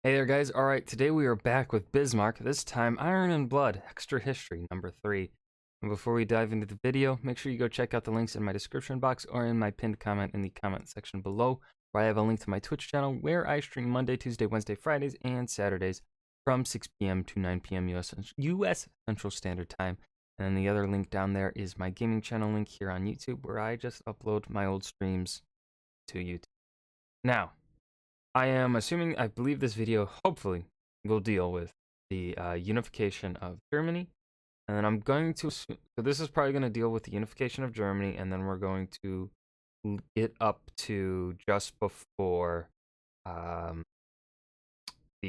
Hey there, guys. All right, today we are back with Bismarck, this time Iron and Blood, Extra History, number 3. And before we dive into the video, make sure you go check out the links in my description box or in my pinned comment in the comment section below, where I have a link to my Twitch channel where I stream Monday, Tuesday, Wednesday, Fridays, and Saturdays from 6 p.m. to 9 p.m. US Central Standard Time. And then the other link down there is my gaming channel link here on YouTube, where I just upload my old streams to YouTube. Now, I believe this video hopefully will deal with the unification of Germany. And then I'm going to, so this is probably going to deal with the unification of Germany, and then we're going to get up to just before the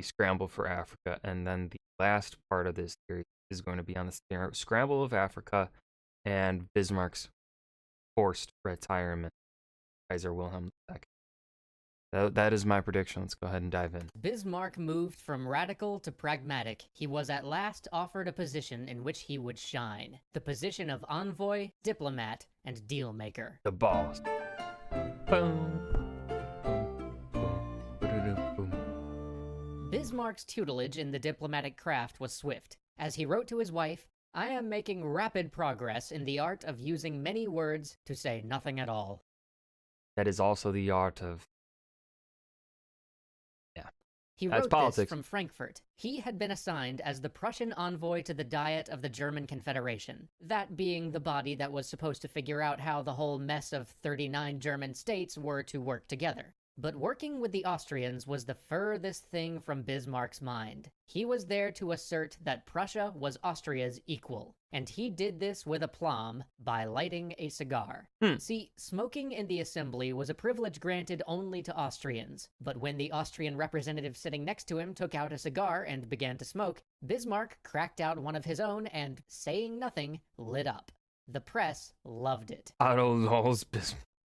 scramble for Africa. And then the last part of this series is going to be on the scramble of Africa and Bismarck's forced retirement, Kaiser Wilhelm II. That is my prediction. Let's go ahead and dive in. Bismarck moved from radical to pragmatic. He was at last offered a position in which he would shine. The position of envoy, diplomat, and deal maker. The balls. Boom. Boom. Bismarck's tutelage in the diplomatic craft was swift. As he wrote to his wife, "I am making rapid progress in the art of using many words to say nothing at all." That is also the art of... He That's wrote politics. this from Frankfurt. He had been assigned as the Prussian envoy to the Diet of the German Confederation, that being the body that was supposed to figure out how the whole mess of 39 German states were to work together. But working with the Austrians was the furthest thing from Bismarck's mind. He was there to assert that Prussia was Austria's equal, and he did this with aplomb by lighting a cigar. See, smoking in the assembly was a privilege granted only to Austrians, but when the Austrian representative sitting next to him took out a cigar and began to smoke, Bismarck cracked out one of his own and, saying nothing, lit up. The press loved it.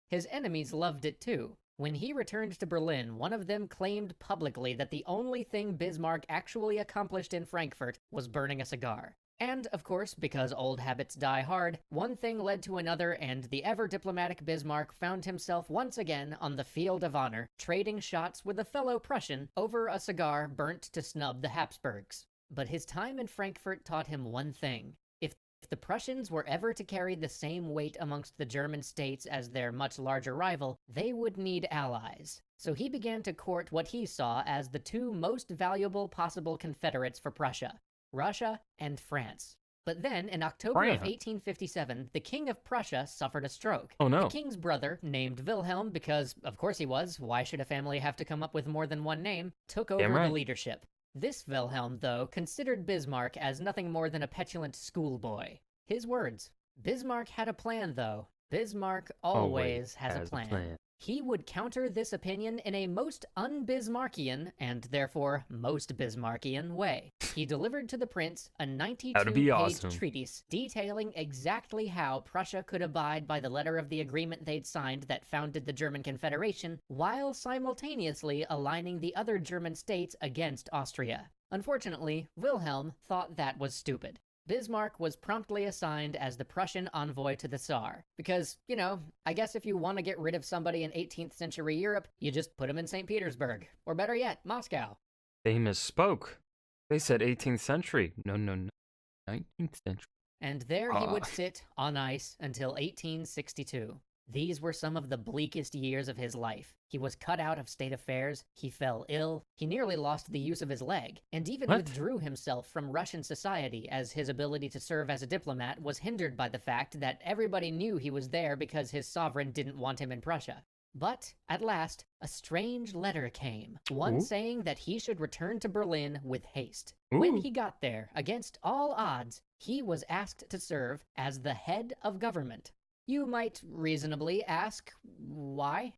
His enemies loved it too. When he returned to Berlin, one of them claimed publicly that the only thing Bismarck actually accomplished in Frankfurt was burning a cigar. And, of course, because old habits die hard, one thing led to another, and the ever-diplomatic Bismarck found himself once again on the field of honor, trading shots with a fellow Prussian over a cigar burnt to snub the Habsburgs. But his time in Frankfurt taught him one thing. If the Prussians were ever to carry the same weight amongst the German states as their much larger rival, they would need allies. So he began to court what he saw as the two most valuable possible confederates for Prussia, Russia and France. But then, in October of 1857, the King of Prussia suffered a stroke. Oh no. The king's brother, named Wilhelm, because of course he was, why should a family have to come up with more than one name, took over the leadership. This Wilhelm, though, considered Bismarck as nothing more than a petulant schoolboy. His words. Bismarck had a plan, though. Bismarck always has a plan. He would counter this opinion in a most un-Bismarckian, and therefore most Bismarckian, way. He delivered to the prince a 92-page treatise detailing exactly how Prussia could abide by the letter of the agreement they'd signed that founded the German Confederation, while simultaneously aligning the other German states against Austria. Unfortunately, Wilhelm thought that was stupid. Bismarck was promptly assigned as the Prussian envoy to the Tsar. Because, you know, I guess if you want to get rid of somebody in 18th century Europe, you just put him in St. Petersburg. Or better yet, Moscow. They misspoke. They said 18th century. No. 19th century. And there he would sit on ice until 1862. These were some of the bleakest years of his life. He was cut out of state affairs, he fell ill, he nearly lost the use of his leg, and even withdrew himself from Russian society as his ability to serve as a diplomat was hindered by the fact that everybody knew he was there because his sovereign didn't want him in Prussia. But, at last, a strange letter came, one saying that he should return to Berlin with haste. When he got there, against all odds, he was asked to serve as the head of government. You might reasonably ask, why?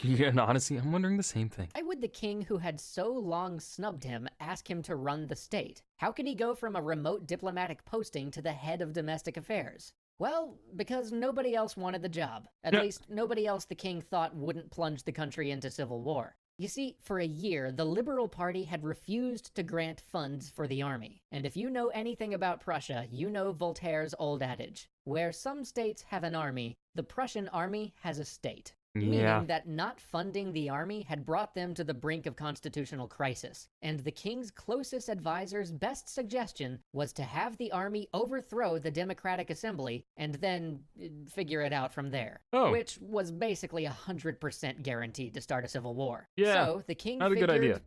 Yeah, honestly, I'm wondering the same thing. Why would the king who had so long snubbed him ask him to run the state? How could he go from a remote diplomatic posting to the head of domestic affairs? Well, because nobody else wanted the job. At least, nobody else the king thought wouldn't plunge the country into civil war. You see, for a year, the Liberal Party had refused to grant funds for the army. And if you know anything about Prussia, you know Voltaire's old adage. Where some states have an army, the Prussian army has a state. Yeah. meaning that not funding the army had brought them to the brink of constitutional crisis, and the king's closest advisor's best suggestion was to have the army overthrow the Democratic Assembly and then figure it out from there. Oh. Which was basically 100% guaranteed to start a civil war. Yeah, So the king not a figured, good idea.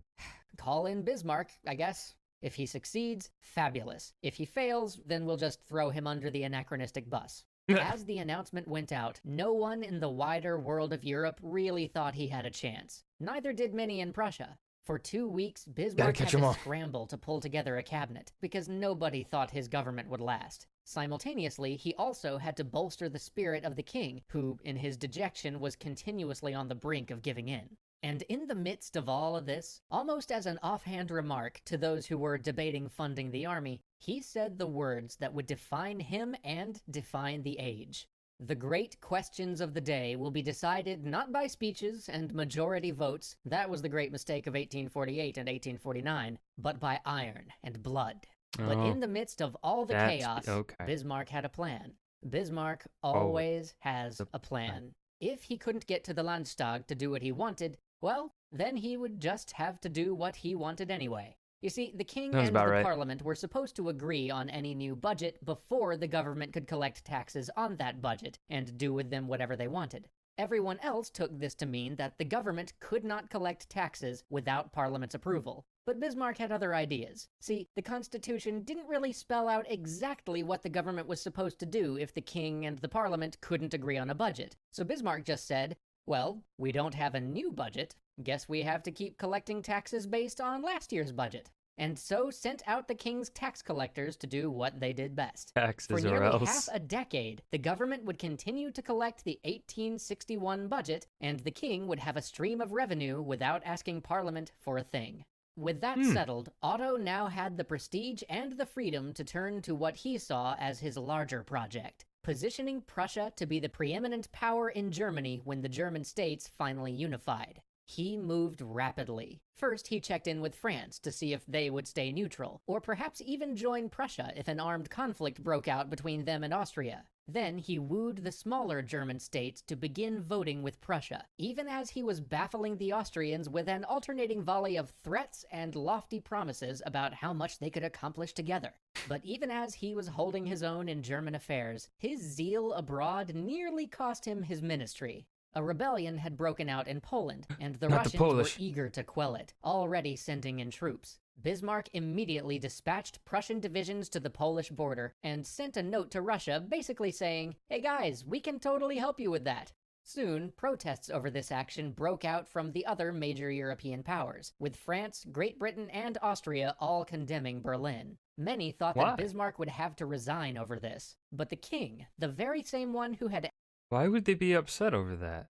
call in Bismarck, I guess. If he succeeds, fabulous. If he fails, then we'll just throw him under the anachronistic bus. As the announcement went out, no one in the wider world of Europe really thought he had a chance. Neither did many in Prussia. For 2 weeks, Bismarck had catch 'em to all. scramble to pull together a cabinet, because nobody thought his government would last. Simultaneously, he also had to bolster the spirit of the king, who, in his dejection, was continuously on the brink of giving in. And in the midst of all of this, almost as an offhand remark to those who were debating funding the army, he said the words that would define him and define the age. The great questions of the day will be decided not by speeches and majority votes, that was the great mistake of 1848 and 1849, but by iron and blood. But Oh, in the midst of all the that's- chaos, okay. Bismarck had a plan. Bismarck always has a plan. If he couldn't get to the Landtag to do what he wanted, well, then he would just have to do what he wanted anyway. You see, the king Sounds and about the right. parliament were supposed to agree on any new budget before the government could collect taxes on that budget and do with them whatever they wanted. Everyone else took this to mean that the government could not collect taxes without Parliament's approval. But Bismarck had other ideas. See, the Constitution didn't really spell out exactly what the government was supposed to do if the king and the Parliament couldn't agree on a budget. So Bismarck just said, well, we don't have a new budget. Guess we have to keep collecting taxes based on last year's budget. And so sent out the king's tax collectors to do what they did best. For Taxes or nearly else. half a decade, the government would continue to collect the 1861 budget, and the king would have a stream of revenue without asking Parliament for a thing. With that settled, Otto now had the prestige and the freedom to turn to what he saw as his larger project, positioning Prussia to be the preeminent power in Germany when the German states finally unified. He moved rapidly. First, he checked in with France to see if they would stay neutral, or perhaps even join Prussia if an armed conflict broke out between them and Austria. Then he wooed the smaller German states to begin voting with Prussia, even as he was baffling the Austrians with an alternating volley of threats and lofty promises about how much they could accomplish together. But even as he was holding his own in German affairs, his zeal abroad nearly cost him his ministry. A rebellion had broken out in Poland, and the Not the Russians were Polish. eager to quell it, already sending in troops. Bismarck immediately dispatched Prussian divisions to the Polish border and sent a note to Russia basically saying, hey guys, we can totally help you with that. Soon, protests over this action broke out from the other major European powers, with France, Great Britain, and Austria all condemning Berlin. Many thought Why? that Bismarck would have to resign over this, but the king, the very same one who had Why would they be upset over that?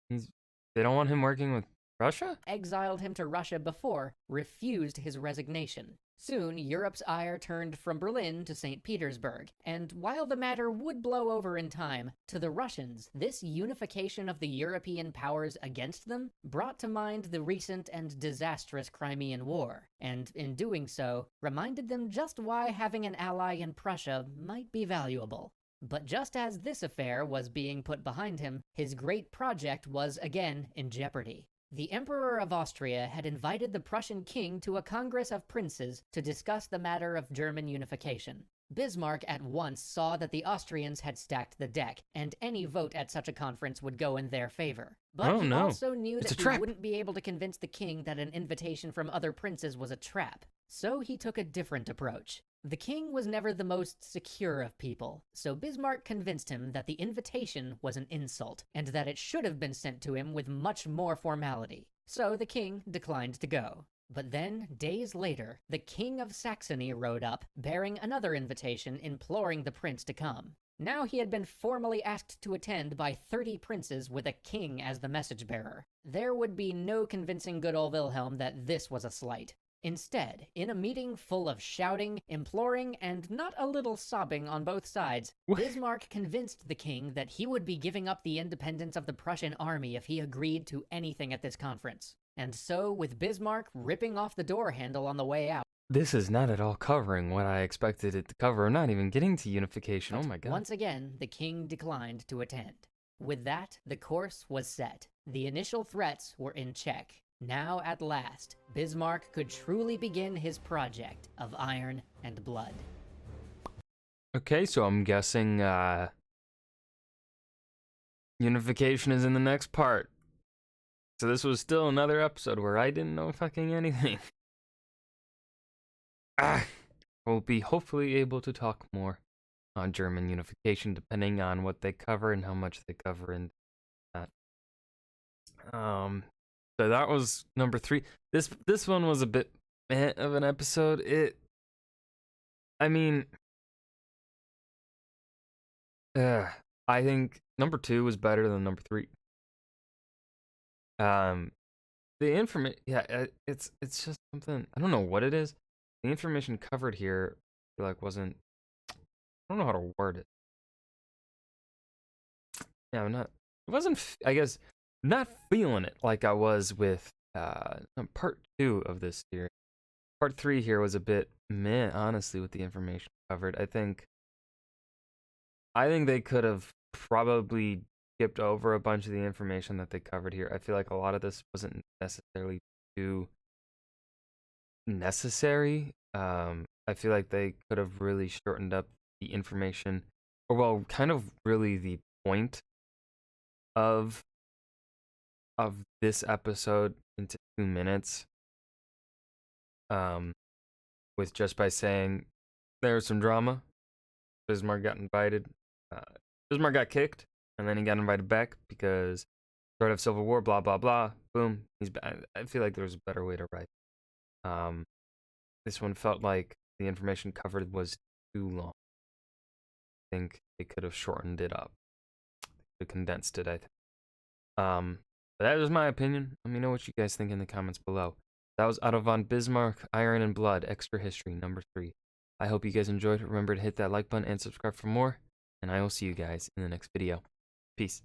They don't want him working with Russia? exiled him to Russia before, refused his resignation. Soon, Europe's ire turned from Berlin to St. Petersburg, and while the matter would blow over in time, to the Russians, this unification of the European powers against them brought to mind the recent and disastrous Crimean War, and in doing so, reminded them just why having an ally in Prussia might be valuable. But just as this affair was being put behind him, his great project was again in jeopardy. The Emperor of Austria had invited the Prussian king to a congress of princes to discuss the matter of German unification. Bismarck at once saw that the Austrians had stacked the deck, and any vote at such a conference would go in their favor. But Oh, he no. also knew It's that a he trap. wouldn't be able to convince the king that an invitation from other princes was a trap. So he took a different approach. The king was never the most secure of people, so Bismarck convinced him that the invitation was an insult, and that it should have been sent to him with much more formality. So the king declined to go. But then, days later, the King of Saxony rode up, bearing another invitation imploring the prince to come. Now he had been formally asked to attend by 30 princes with a king as the message bearer. There would be no convincing good old Wilhelm that this was a slight. Instead, in a meeting full of shouting, imploring, and not a little sobbing on both sides, What? Bismarck convinced the king that he would be giving up the independence of the Prussian army if he agreed to anything at this conference. And so, with Bismarck ripping off the door handle on the way out, This is not at all covering what I expected it to cover, not even getting to unification. Oh my god. once again, the king declined to attend. With that, the course was set. The initial threats were in check. Now, at last, Bismarck could truly begin his project of Iron and Blood. Okay, so I'm guessing unification is in the next part. So this was still another episode where I didn't know fucking anything. We'll be hopefully able to talk more on German unification, depending on what they cover and how much they cover in that. So that was number 3. This one was a bit of an episode. I mean, I think number 2 was better than number 3. The information, yeah, it's just something, I don't know what it is. The information covered here, I feel like wasn't, I don't know how to word it. Yeah, it wasn't, I guess, not feeling it like I was with part 2 of this series. Part 3 here was a bit meh, honestly, with the information covered. I think they could have probably skipped over a bunch of the information that they covered here. I feel like a lot of this wasn't necessarily too necessary. I feel like they could have really shortened up the information, or well, kind of really the point of this episode into 2 minutes. With just by saying there was some drama. Bismarck got invited. Bismarck got kicked, and then he got invited back because threat of civil war. Blah blah blah. Boom. He's back. I feel like there was a better way to write. This one felt like the information covered was too long. I think they could have shortened it up. They condensed it, I think. But that is my opinion. Let me know what you guys think in the comments below. That was Otto von Bismarck, Iron and Blood, Extra History, number 3. I hope you guys enjoyed. Remember to hit that like button and subscribe for more. And I will see you guys in the next video. Peace.